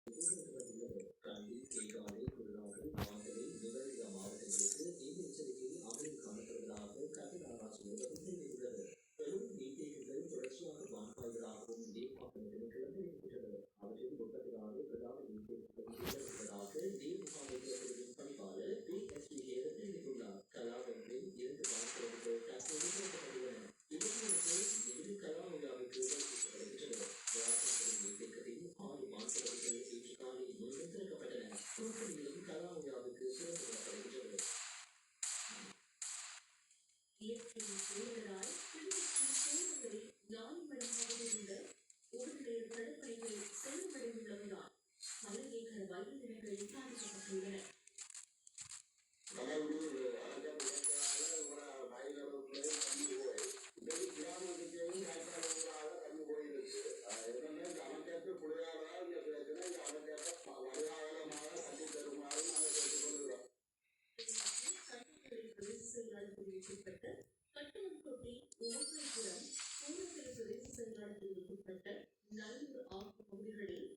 கண்டி, கேகாலை, குருநாகல், மாந்தலை, நுவரெலியா மாவட்டங்களுக்கு இந்த எச்சரிக்கை அமலில் காணப்படுவதாக கட்டட ஆராய்ச்சி நிறுவனம் தெரிவித்துள்ளது. பெரும் நீர்த்தேக்கங்கள் தொடர்ச்சியாக வான்பாய்களாகவும் நீர்ப்பாசன திணைக்களம் தெரிவிக்கின்றது. அவற்றில் 36 பிரதான நீர்த்தேக்கங்கள் உள்ளதாக நீர் முகாமைத்துவத்தின் பணிப்பாளர் PSV தெரிவித்துள்ளார். கலாபத்தில் 2 வான்குழம்புகள் தற்போது திறக்கப்பட்டுள்ளன. இவற்றிற்கு இரு கலாமுகாவுக்கு வைக்கப்படுகின்றது. நீர்த்தேக்கத்தில் 6 வான்குழம்புகள் இன்று காலை மீண்டும் திறக்கப்பட்டன. தூத்துக்குடியிலும் கலாமுகாவுக்கு திறந்து விடப்படுகின்றது. இயற்கையின் சூழலால் கிளிநொச்சி சூழலில் 4 மடங்காக இருந்த உடல்நீர் தடுப்பணைகள் செல்லுபடியுள்ளதால் பல ஏக்கர் வயல் நிலங்கள் பாதிக்கப்பட்டுள்ளன. செயலாளர்களுக்குட்பட்ட கட்டுமன்கொட்டி, ஓமலைபுரம், சூரத்தில் பிரதேச செயலாளர்களுக்குட்பட்ட நல்லூர் ஆகிய பகுதிகளில்